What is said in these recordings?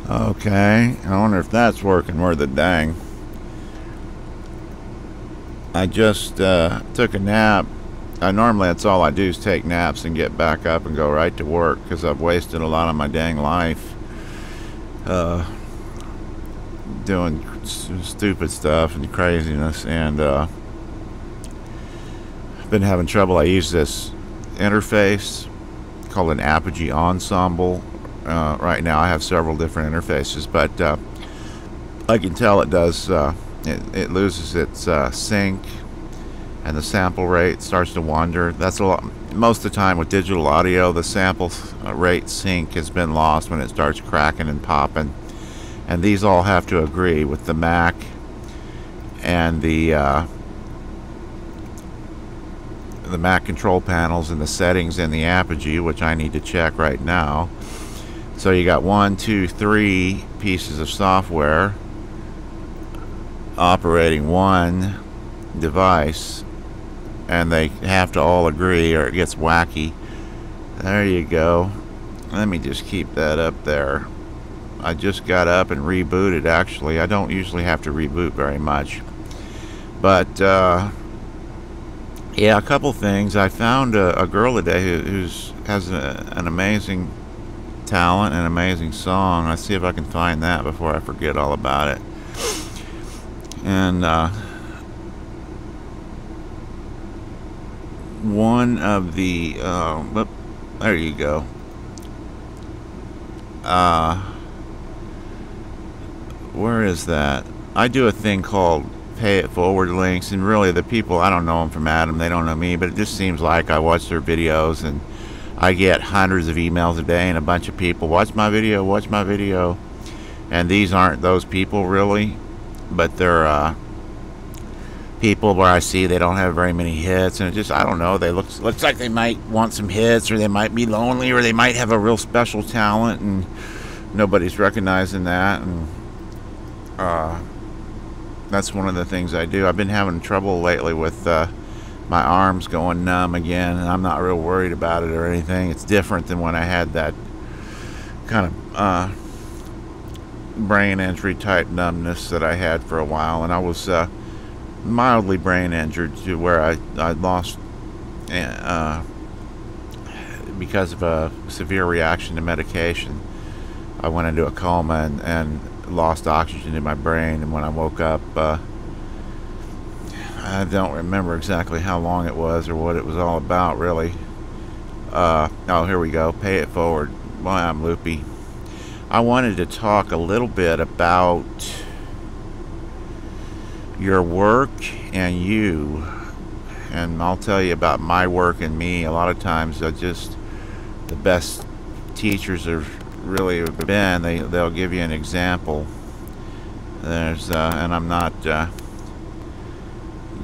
Okay, I wonder if that's working worth a dang. I just took a nap. Normally that's all I do is take naps and get back up and go right to work, because I've wasted a lot of my dang life doing stupid stuff and craziness, and been having trouble. I use this interface called an Apogee Ensemble. Right now I have several different interfaces, but I can tell it does it loses its sync, and the sample rate starts to wander. That's a lot. Most of the time with digital audio, the sample rate sync has been lost when it starts cracking and popping, and these all have to agree with the Mac and the Mac control panels and the settings in the Apogee, which I need to check right now. So you got 1, 2, 3 pieces of software operating one device, and they have to all agree or it gets wacky. There you go. Let me just keep that up there. I just got up and rebooted. Actually, I don't usually have to reboot very much, but yeah, a couple things. I found a girl today who has an amazing talent and an amazing song. Let's see if I can find that before I forget all about it. And one of the there you go. Where is that? I do a thing called pay it forward links, and really the people, I don't know them from Adam, they don't know me, but it just seems like I watch their videos and I get hundreds of emails a day, and a bunch of people watch my video, and these aren't those people really, but they're people where I see they don't have very many hits, and it just, I don't know, they looks like they might want some hits, or they might be lonely, or they might have a real special talent and nobody's recognizing that. And that's one of the things I do. I've been having trouble lately with my arms going numb again, and I'm not real worried about it or anything. It's different than when I had that kind of brain injury type numbness that I had for a while, and I was mildly brain injured to where I lost because of a severe reaction to medication. I went into a coma and lost oxygen in my brain, and when I woke up, I don't remember exactly how long it was or what it was all about, really. Oh, here we go. Pay it forward. Boy, I'm loopy. I wanted to talk a little bit about your work and you, and I'll tell you about my work and me. A lot of times the best teachers have really been, they'll give you an example. There's and I'm not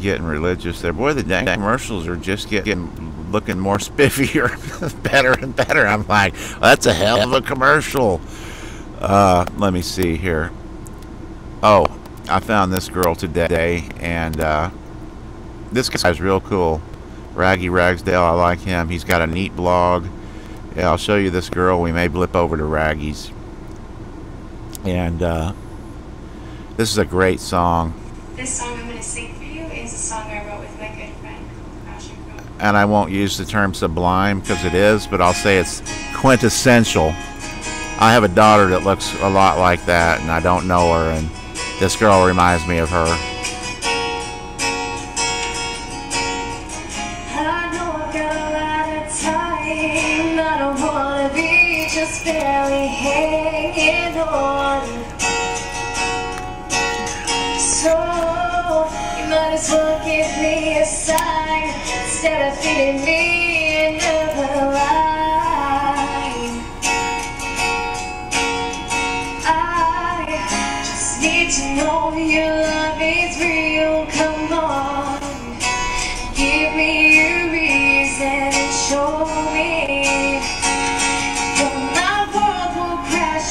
getting religious there. Boy, the dang commercials are just looking more spiffier, better and better. I'm like, well, that's a hell of a commercial. Let me see here. Oh, I found this girl today, and this guy's real cool. Raggy Ragsdale, I like him. He's got a neat blog. Yeah, I'll show you this girl. We may blip over to Raggy's. And this is a great song. This song I'm going to sing for you is a song I wrote with my good friend called Crash and Crow. And I won't use the term sublime because it is, but I'll say it's quintessential. I have a daughter that looks a lot like that, and I don't know her, and this girl reminds me of her. Just barely hanging on. So you might as well give me a sign instead of feeding me another line. I just need to know your love is real. Come on, give me a reason and show me.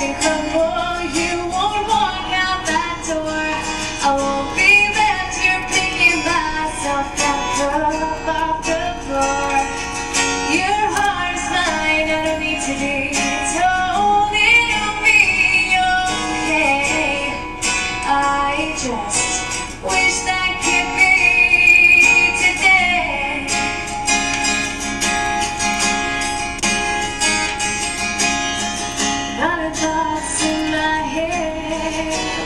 And crumble, you won't walk out that door. I won't be left here picking myself up off the floor. Your heart is mine, I don't need to be told. It'll be yours.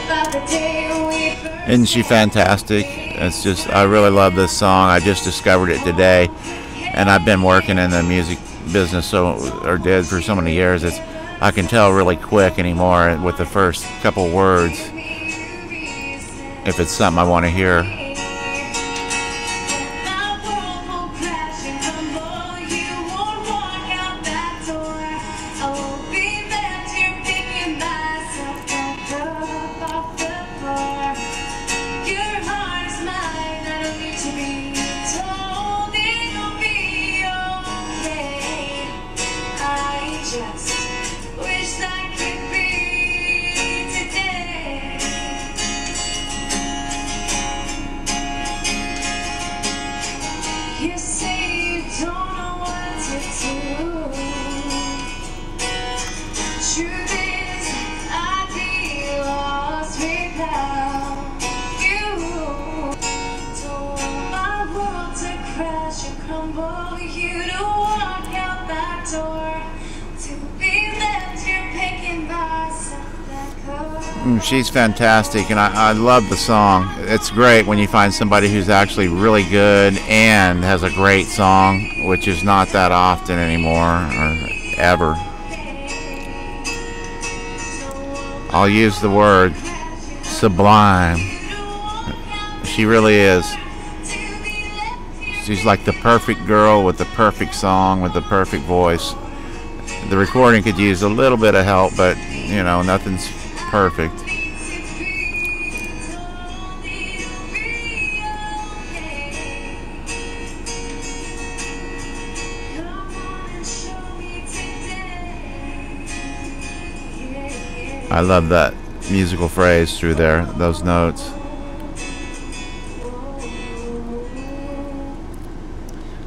about the day we first Isn't she fantastic? It's just, I really love this song. I just discovered it today, and I've been working in the music business or did for so many years. I can tell really quick anymore with the first couple words if it's something I want to hear. You say you don't know what to do. Truth is, I'd be lost without you. Don't want my world to crash and crumble. You to walk out that door. To be left here picking myself back up. She's fantastic, and I love the song. It's great when you find somebody who's actually really good and has a great song, which is not that often anymore, or ever. I'll use the word sublime. She really is. She's like the perfect girl with the perfect song, with the perfect voice. The recording could use a little bit of help, but you know, nothing's perfect. I love that musical phrase through there, those notes.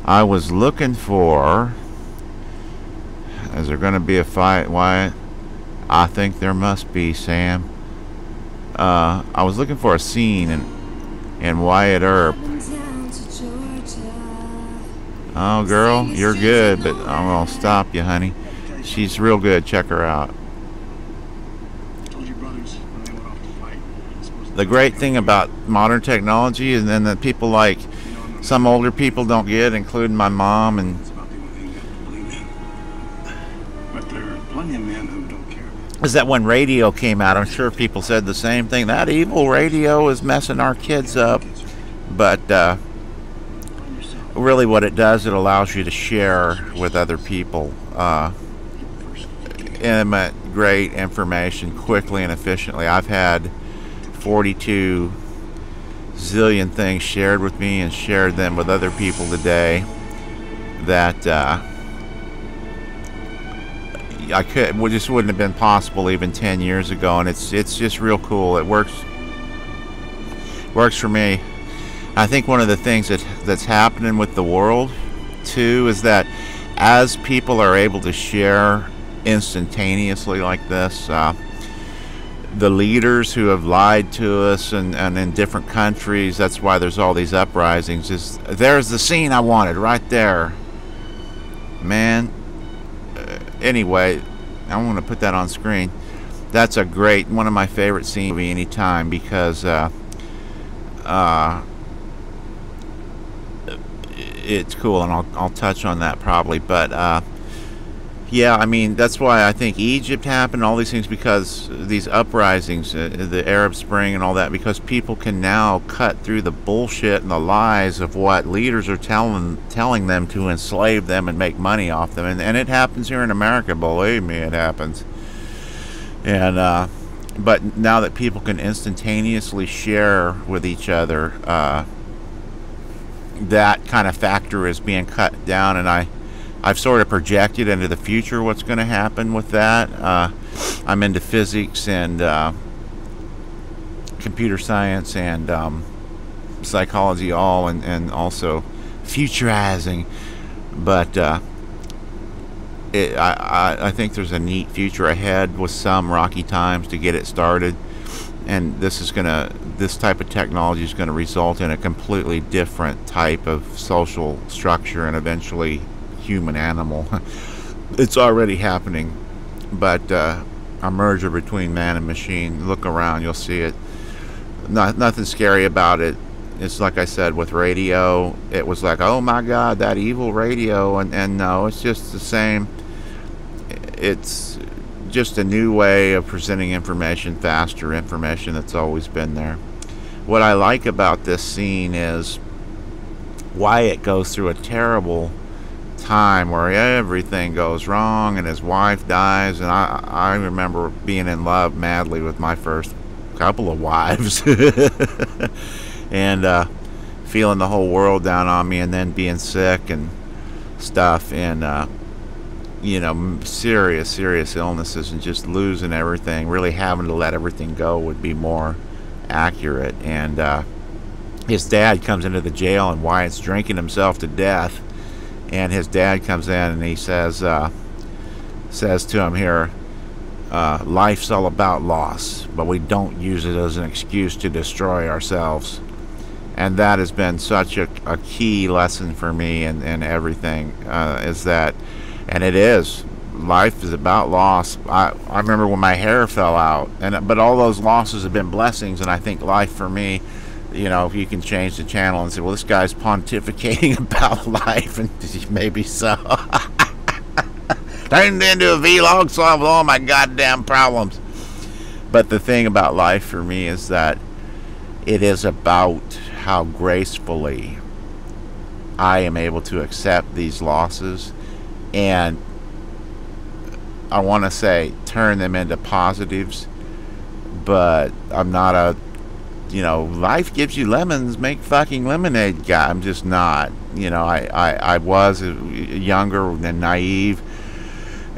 I was looking for... Is there going to be a fight, Wyatt? I think there must be, Sam. I was looking for a scene in Wyatt Earp. Oh, girl, you're good, but I'm going to stop you, honey. She's real good. Check her out. The great thing about modern technology is then that people like some older people don't get, including my mom, and is that when radio came out, I'm sure people said the same thing. That evil radio is messing our kids up. But really what it does, it allows you to share with other people intimate, great information quickly and efficiently. I've had 42 zillion things shared with me and shared them with other people today that just wouldn't have been possible even 10 years ago, and it's just real cool. It works for me. I think one of the things that's happening with the world too is that as people are able to share instantaneously like this, the leaders who have lied to us and in different countries, that's why there's all these uprisings, there's the scene I wanted right there, man. Anyway, I want to put that on screen. That's a great, one of my favorite scenes anytime, because it's cool, and I'll touch on that probably. But yeah, I mean, that's why I think Egypt happened, all these things, because these uprisings, the Arab Spring and all that, because people can now cut through the bullshit and the lies of what leaders are telling them to enslave them and make money off them. And it happens here in America, believe me, it happens. And but now that people can instantaneously share with each other, that kind of factor is being cut down, and I've sort of projected into the future what's going to happen with that. I'm into physics and computer science and psychology all, and also futurizing. But I think there's a neat future ahead with some rocky times to get it started. And this type of technology is going to result in a completely different type of social structure and eventually human animal. It's already happening, but a merger between man and machine. Look around, you'll see it. Nothing scary about it. It's like I said with radio, it was like, oh my god, that evil radio, and no, it's just the same. It's just a new way of presenting information, faster information that's always been there. What I like about this scene is Wyatt goes through a terrible time where everything goes wrong and his wife dies, and I remember being in love madly with my first couple of wives and feeling the whole world down on me, and then being sick and stuff, and you know, serious illnesses, and just losing everything, really having to let everything go would be more accurate. And his dad comes into the jail, and Wyatt's drinking himself to death, and his dad comes in and he says to him here, life's all about loss, but we don't use it as an excuse to destroy ourselves. And that has been such a key lesson for me, and everything is that, and it is, life is about loss. I remember when my hair fell out, but all those losses have been blessings, and I think life for me, you know, if you can change the channel and say, well, this guy's pontificating about life, and maybe so. Turned into a vlog, solved all my goddamn problems. But the thing about life for me is that it is about how gracefully I am able to accept these losses, and I want to say turn them into positives. But I'm not a, you know, life gives you lemons, make fucking lemonade guy. I'm just not. You know, I was younger and naive,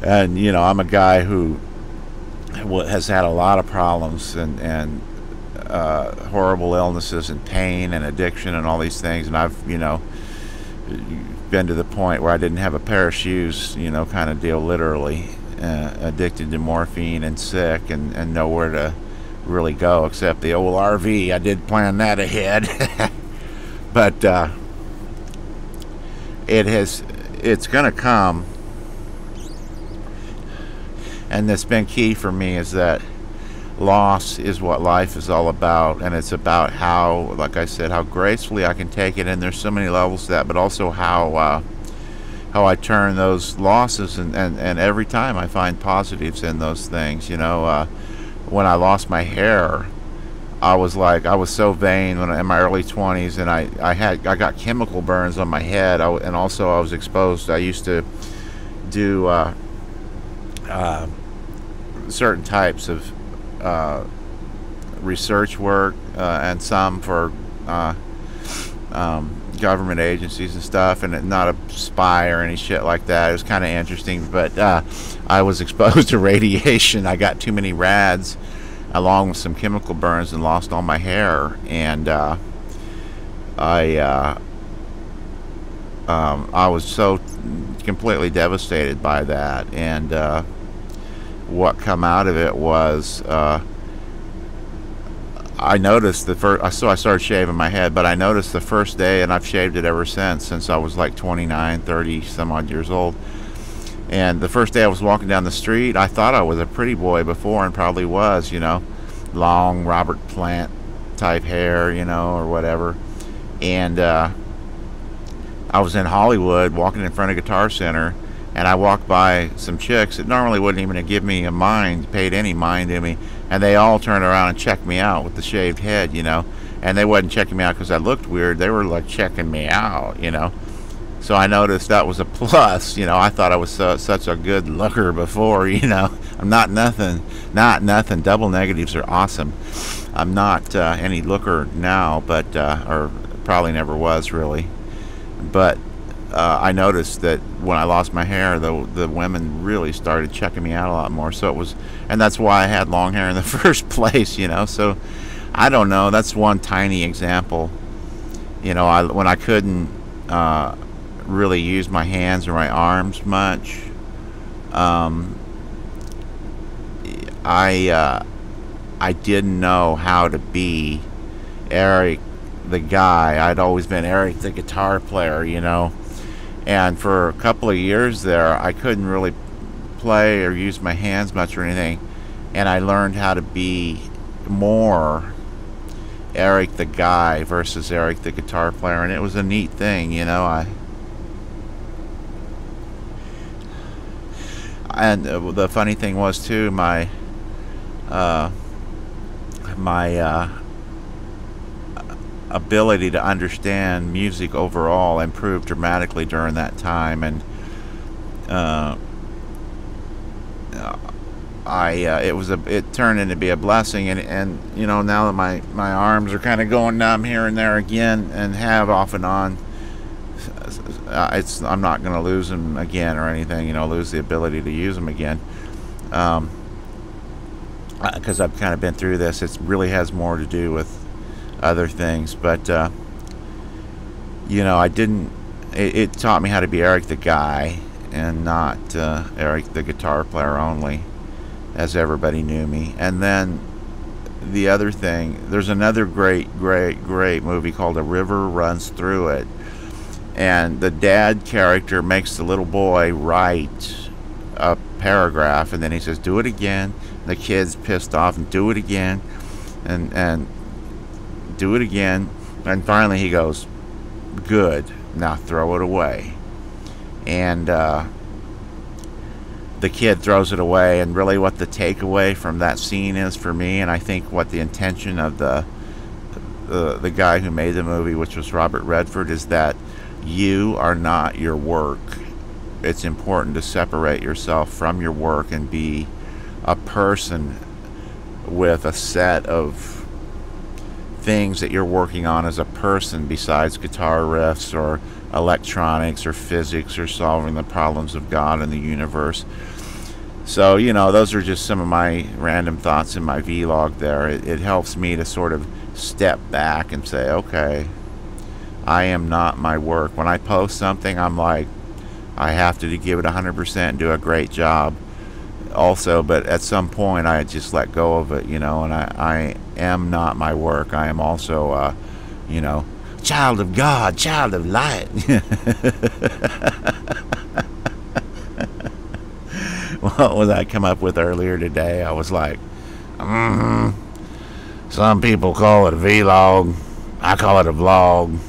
and you know, I'm a guy who has had a lot of problems and horrible illnesses and pain and addiction and all these things, and I've, you know, been to the point where I didn't have a pair of shoes, you know, kind of deal, literally addicted to morphine and sick, and nowhere to really go except the old RV. I did plan that ahead. But it's gonna come, and that's been key for me, is that loss is what life is all about, and it's about how, like I said, how gracefully I can take it, and there's so many levels to that, but also how I turn those losses, and every time I find positives in those things. You know, when I lost my hair, I was so vain when in my early 20s, and I got chemical burns on my head, and also I was exposed. I used to do certain types of research work, and some for government agencies and stuff, and not a spy or any shit like that. It was kind of interesting, but I was exposed to radiation. I got too many rads along with some chemical burns and lost all my hair, and I was so completely devastated by that. And what come out of it was, I noticed so I started shaving my head, but I noticed the first day, and I've shaved it ever since I was like 29, 30 some odd years old. And the first day I was walking down the street, I thought I was a pretty boy before, and probably was, you know, long Robert Plant type hair, you know, or whatever. And I was in Hollywood walking in front of Guitar Center, and I walked by some chicks that normally wouldn't even give me a mind, paid any mind to me, and they all turned around and checked me out with the shaved head, you know. And they wasn't checking me out because I looked weird, they were like checking me out, you know. So I noticed that was a plus, you know. I thought I was such a good looker before, you know. I'm not nothing. Double negatives are awesome. I'm not any looker now, but or probably never was really. But I noticed that when I lost my hair, the women really started checking me out a lot more. So it was, and that's why I had long hair in the first place, you know. So I don't know. That's one tiny example. You know, when I couldn't really use my hands or my arms much, I didn't know how to be Eric the guy. I'd always been Eric the guitar player, you know. And for a couple of years there, I couldn't really play or use my hands much or anything. and I learned how to be more Eric the guy versus Eric the guitar player, and it was a neat thing, you know. And the funny thing was too, my ability to understand music overall improved dramatically during that time, and it turned into be a blessing, and you know, now that my arms are kind of going numb here and there again, and have off and on, I'm not going to lose them again or anything, you know, lose the ability to use them again, because I've kind of been through this. It really has more to do with other things, but you know, it taught me how to be Eric the guy and not Eric the guitar player only, as everybody knew me. And then the other thing, there's another great movie called A River Runs Through It, and the dad character makes the little boy write a paragraph, and then he says, do it again. The kid's pissed off, and do it again, and do it again, and finally he goes, good, now throw it away. And the kid throws it away, and really what the takeaway from that scene is for me, and I think what the intention of the guy who made the movie, which was Robert Redford, is that you are not your work. It's important to separate yourself from your work and be a person with a set of things that you're working on as a person besides guitar riffs or electronics or physics or solving the problems of God and the universe. So, you know, those are just some of my random thoughts in my vlog there. It helps me to sort of step back and say, okay, I am not my work. When I post something, I'm like, I have to give it 100% and do a great job also, but at some point I just let go of it, you know, and I am not my work. I am also, you know, child of God, child of light. What was I come up with earlier today? I was like, some people call it a vlog. I call it a vlog.